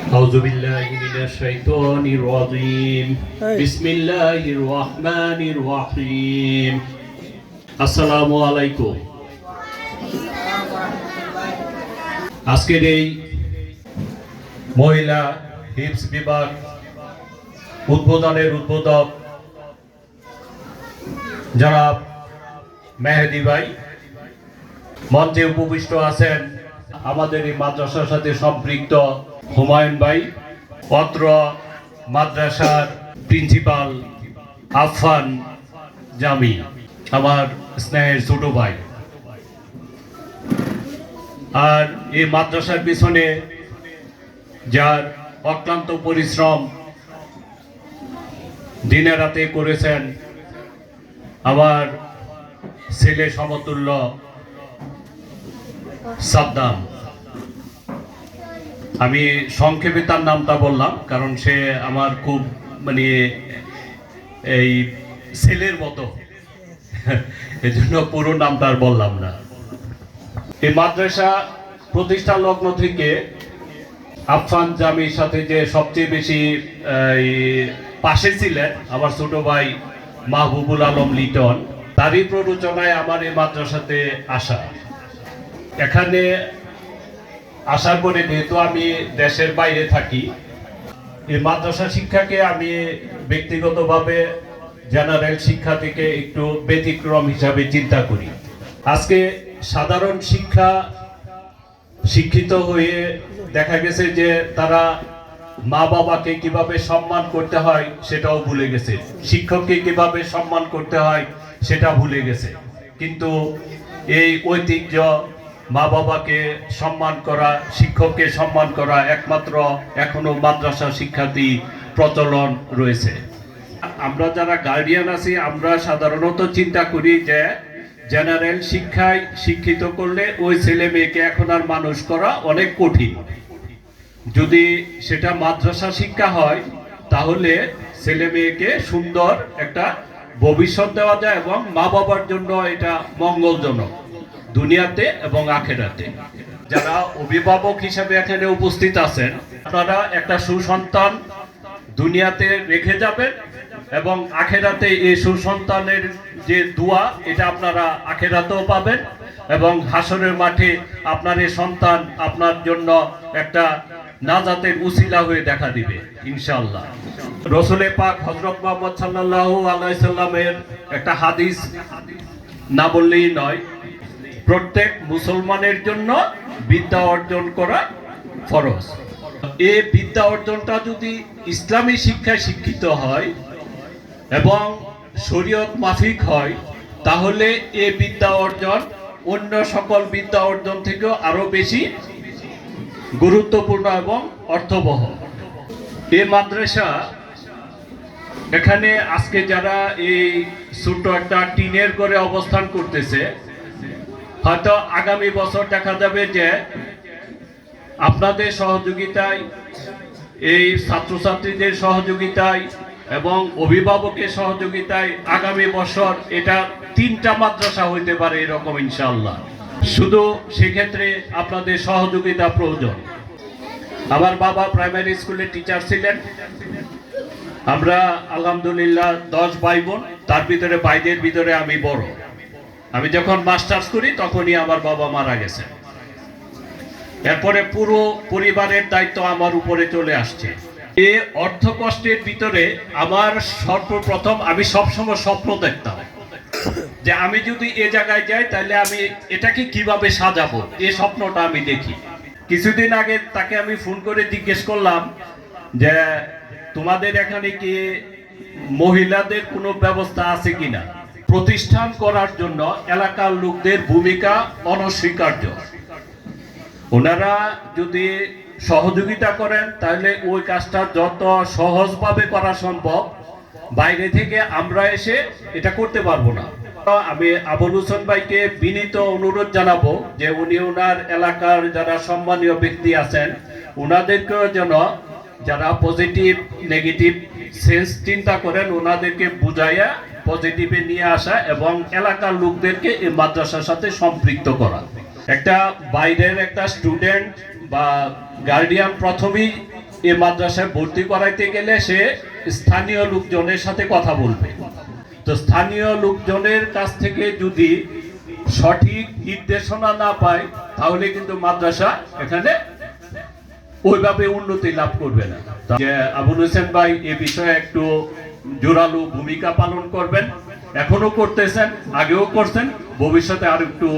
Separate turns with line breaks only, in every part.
أعوذ بالله من الشيطان الرجيم بسم الله الرحمن الرحيم السلام عليكم আজকের এই মহিলা হিপস বিভাগ উদ্বোধনের উদ্বোধক জনাব মেহেদি ভাই মঞ্চে উপবিষ্ট আছেন আমাদের এই মাদ্রাসার সাথে সম্পৃক্ত হুমায়ুন ভাই, অত্র মাদ্রাসার প্রিন্সিপাল আফফান জামি, আমার স্নেহের ছোট ভাই। আর এই মাদ্রাসার পিছনে যার অক্লান্ত পরিশ্রম দিনে রাতে করেছেন আমার ছেলে সমতুল্য সাদ্দাম। আমি সংক্ষেপে তার নামটা বললাম কারণ সে আমার খুব এই ছেলের মতো, এই জন্য পুরো নামটা আর বললাম না। এই মাদ্রাসা প্রতিষ্ঠা লগ্ন থেকে আফফান জামির সাথে যে সবচেয়ে বেশি পাশে ছিলেন আমার ছোট ভাই মাহবুবুল আলম লিটন, তারই প্ররোচনায় আমার এই মাদ্রাসাতে আসা। এখানে আসার পরে যেহেতু আমি দেশের বাইরে থাকি, এই মাদ্রাসা শিক্ষাকে আমি ব্যক্তিগতভাবে জেনারেল শিক্ষা থেকে একটু ব্যতিক্রম হিসাবে চিন্তা করি। আজকে সাধারণ শিক্ষিত হয়ে দেখা গেছে যে তারা মা বাবাকে কিভাবে সম্মান করতে হয় সেটাও ভুলে গেছে, শিক্ষককে কিভাবে সম্মান করতে হয় সেটা ভুলে গেছে। কিন্তু এই ঐতিহ্য, মা বাবাকে সম্মান করা, শিক্ষককে সম্মান করা একমাত্র এখনো মাদ্রাসা শিক্ষাতেই প্রচলন রয়েছে। আমরা যারা গার্ডিয়ান আছি আমরা সাধারণত চিন্তা করি যে জেনারেল শিক্ষায় শিক্ষিত করলে ওই ছেলে মেয়েকে এখন আর মানুষ করা অনেক কঠিন। যদি সেটা মাদ্রাসা শিক্ষা হয় তাহলে ছেলে মেয়েকে সুন্দর একটা ভবিষ্যৎ দেওয়া যায় এবং মা বাবার জন্য এটা মঙ্গলজনক দুনিয়াতে এবং আখেরাতে। যারা অভিভাবক হিসেবে এখানে উপস্থিত আছেন, আপনারা একটা সুসন্তান দুনিয়াতে রেখে যাবেন এবং আখেরাতে এই সুসন্তানের যে দোয়া এটা আপনারা আখেরাতেও পাবেন এবং হাসরের মাঠে আপনার এই সন্তান আপনার জন্য একটা নাজাতের উসিলা হয়ে দেখা দিবে ইনশাআল্লাহ। রাসূল পাক হযরত মুহাম্মদ সাল্লাল্লাহু আলাইহি সাল্লামের একটা হাদিস না বললেই নয়, প্রত্যেক মুসলমানের জন্য বিদ্যা অর্জন করা ফরজ। এই বিদ্যা অর্জনটা যদি ইসলামী শিক্ষায় শিক্ষিত হয় এবং শরীয়ত মাফিক হয় তাহলে এই বিদ্যা অর্জন অন্য সকল বিদ্যা অর্জন থেকেও আরো বেশি গুরুত্বপূর্ণ এবং অর্থবহ। এই মাদ্রাসা এখানে আজকে যারা এই ছোট একটা টিনের ঘরে অবস্থান করতেছে, হয়তো আগামী বছর দেখা যাবে যে আপনাদের সহযোগিতায়, এই ছাত্রছাত্রীদের সহযোগিতায় এবং অভিভাবকের সহযোগিতায় আগামী বছর এটা 3টা মাদ্রাসা হইতে পারে এরকম ইনশাআল্লাহ। শুধু সেক্ষেত্রে আপনাদের সহযোগিতা প্রয়োজন। আমার বাবা প্রাইমারি স্কুলে টিচার ছিলেন। আমরা আলহামদুলিল্লাহ 10 ভাই বোন, তার ভিতরে ভাইদের ভিতরে আমি বড়। আমি যখন মাস্টার্স করি তখনই আমার বাবা মারা গেছে। এরপরে পুরো পরিবারের দায়িত্ব আমার উপরে চলে আসছে। এই অর্থ কষ্টের ভিতরে আমার সর্বপ্রথম আমি সবসময় স্বপ্ন দেখতাম যে আমি যদি এ জায়গায় যাই তাহলে আমি এটাকে কিভাবে সাজাবো, এই স্বপ্নটা আমি দেখি। কিছুদিন আগে তাকে আমি ফোন করে জিজ্ঞেস করলাম যে তোমাদের এখানে কি মহিলাদের কোনো ব্যবস্থা আছে কিনা। প্রতিষ্ঠান করার জন্য এলাকার লোকদের ভূমিকা অনস্বীকার্য। ওনারা যদি সহযোগিতা করেন তাহলে ওই কাজটা যত সহজভাবে করা সম্ভব, বাইরে থেকে আমরা এসে এটা করতে পারবো না। আমি আবুল হোসেন ভাইকে বিনীত অনুরোধ জানাবো যে উনি ওনার এলাকার যারা সম্মানীয় ব্যক্তি আছেন ওনাদেরকেও যেন, যারা পজিটিভ নেগেটিভ সেন্স চিন্তা করেন, ওনাদেরকে বুঝাইয়া পজিটিভে নিয়ে আসা এবং এলাকার লোকদেরকে এই মাদ্রাসার সাথে সম্পৃক্ত করা। একটা বাইরের একটা স্টুডেন্ট বা গার্ডিয়ান প্রথমেই এই মাদ্রাসায় ভর্তি করাইতে গেলে সে স্থানীয় লোকজনের সাথে কথা বলবে। তো স্থানীয় লোকজনের কাছ থেকে যদি সঠিক নির্দেশনা না পায় তাহলে কিন্তু মাদ্রাসা এখানে ওইভাবে উন্নতি লাভ করবে না। যে আবুল হোসেন ভাই এ বিষয়ে একটু জোরালো ভূমিকা পালন করবেন, এখনো করতেছেন, আগেও করছেন, ভবিষ্যতে আর একটু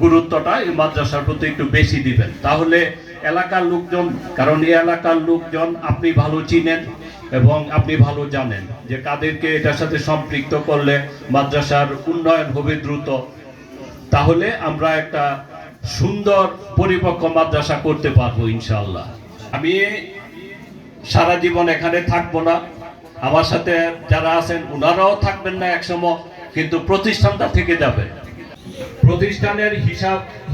গুরুত্বটা এই মাদ্রাসার প্রতি একটু বেশি দিবেন। তাহলে এলাকার লোকজন, কারণ এই এলাকার লোকজন আপনি ভালো চিনেন এবং আপনি ভালো জানেন যে কাদেরকে এটার সাথে সম্পৃক্ত করলে মাদ্রাসার উন্নয়ন হবে দ্রুত, তাহলে আমরা একটা সুন্দর পরিপক্ক মাদ্রাসা করতে পারবো ইনশাআল্লাহ। আমি সারা জীবন এখানে থাকবো না, আমার সাথে যারা আছেন ওনারাও থাকবেন না একসময়, কিন্তু প্রতিষ্ঠানটা থেকে যাবে। প্রতিষ্ঠানের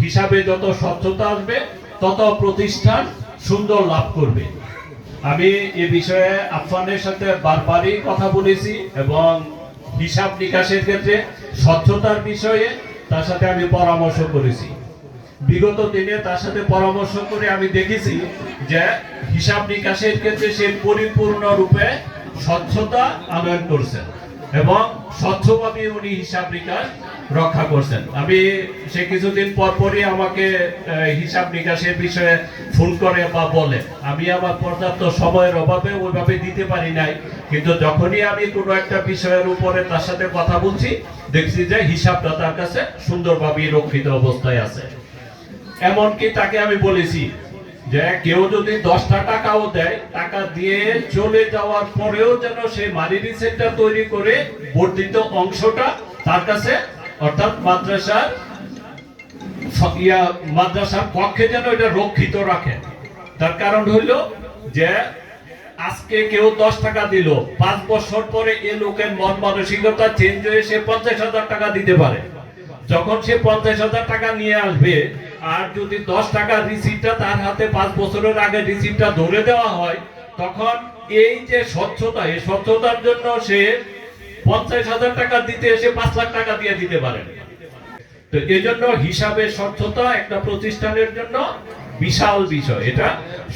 হিসাবে যত স্বচ্ছতা আসবে তত প্রতিষ্ঠান সুন্দর লাভ করবে। আমি এ বিষয়ে আফফানের সাথে বারবারই কথা বলেছি এবং হিসাব নিকাশের ক্ষেত্রে স্বচ্ছতার বিষয়ে তার সাথে আমি পরামর্শ করেছি। বিগত দিনে তার সাথে পরামর্শ করে আমি দেখেছি যে হিসাব নিকাশের ক্ষেত্রে সে পরিপূর্ণ রূপে স্বচ্ছতা আনয়ন করছেন এবং স্বচ্ছভাবে উনি হিসাব নিকাশ রক্ষা করছেন। আমি সে কিছুদিন পরপরই আমাকে হিসাব নিকাশের বিষয়ে ফোন করে বা বলে, আমি আমার পর্যাপ্ত সময়ের অভাবে ওইভাবে দিতে পারি নাই, কিন্তু যখনই আমি কোনো একটা বিষয়ের উপরে তার সাথে কথা বলছি দেখছি যে হিসাবটা তার কাছে সুন্দরভাবে রক্ষিত অবস্থায় আছে। এমনকি তাকে আমি বলেছি যে কেউ যদি 10টা টাকাও দেয়, টাকা দিয়ে চলে যাওয়ার পরেও যেন সে মানি রিসিপ্টটা তৈরি করে বর্ধিত অংশটা তার কাছে, অর্থাৎ মাদ্রাসার পক্ষে যেন এটা রক্ষিত রাখে। তার কারণ হইল যে আজকে কেউ 10 টাকা দিল, 5 বছর পরে এ লোকের মন মানসিকতা চেঞ্জ হয়ে সে 50,000 টাকা দিতে পারে। যখন সে 50,000 টাকা নিয়ে আসবে আর যদি 10 টাকার রিসিপ্টটা তার হাতে 5 বছরের আগে রিসিপ্টটা ধরে দেওয়া হয়, তখন এই যে স্বচ্ছতা, এই স্বচ্ছতার জন্য সে 50,000 টাকা দিতে এসে 5 লাখ টাকা দিয়ে দিতে পারে। তো এই জন্য হিসাবের স্বচ্ছতা একটা প্রতিষ্ঠানের জন্য বিশাল বিষয়। এটা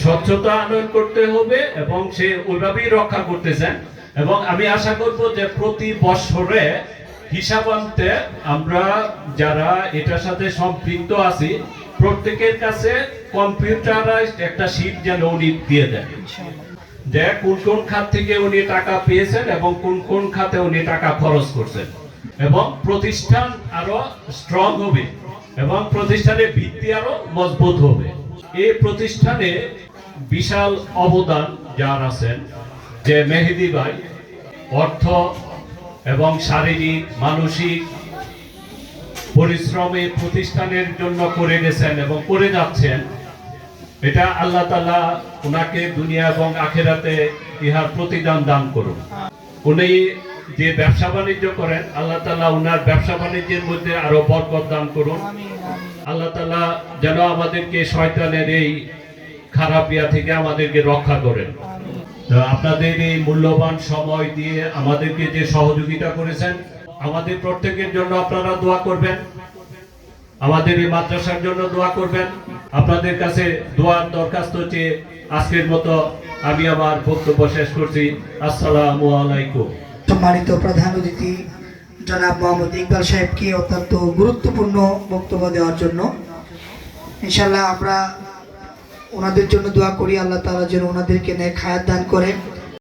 স্বচ্ছতা আনয়ন করতে হবে এবং সে ওইভাবেই রক্ষা করতেছেন। এবং আমি আশা করব যে প্রতি বছরে হিসাব আনতে আমরা যারা এটার সাথে সম্পৃক্ত আছি প্রত্যেকের কাছে কম্পিউটারাইজড একটা শীট যেন উনি দিয়ে দেন, যে কোন কোন খাত থেকে উনি টাকা পেয়েছেন এবং কোন কোন খাতে উনি টাকা খরচ করছেন। এবং প্রতিষ্ঠান আরো স্ট্রং হবে এবং প্রতিষ্ঠানের ভিত্তি আরো মজবুত হবে। এই প্রতিষ্ঠানে বিশাল অবদান যার আছেন, যে মেহেদী ভাই অর্থ এবং শারীরিক মানসিক পরিশ্রমে প্রতিষ্ঠানের জন্য করে গেছেন এবং করে যাচ্ছেন, এটা আল্লাহ তাআলা ওনাকে দুনিয়া এবং আখিরাতে ইহার প্রতিদান দান করুন। উনি যে ব্যবসা বাণিজ্য করেন, আল্লাহ তাআলা ওনার ব্যবসা বাণিজ্যের মধ্যে আরো বরকত দান করুন। আল্লাহ তাআলা যেন আমাদেরকে শয়তানের এই খারাপ ইয়া থেকে আমাদেরকে রক্ষা করেন। আপনাদের এই মূল্যবান সময় দিয়ে আমাদেরকে যে সহযোগিতা করেছেন, আমাদের প্রত্যেকের জন্য আপনারা দোয়া করবেন, আমাদের এই মাদ্রাসার জন্য দোয়া করবেন। আপনাদের কাছে দোয়ার দরখাস্ত চেয়ে আজকের মতো আমি আমার বক্তব্য শেষ করছি। আসসালামু আলাইকুম।
সম্মানিত প্রধান অতিথি জনাব মোহাম্মদ ইকবাল সাহেবকে অত্যন্ত গুরুত্বপূর্ণ বক্তব্য দেওয়ার জন্য, ইনশাআল্লাহ আমরা ওনাদের জন্য দোয়া করি, আল্লাহ তাআলা যেন ওনাদেরকে নেক হায়াত দান করেন।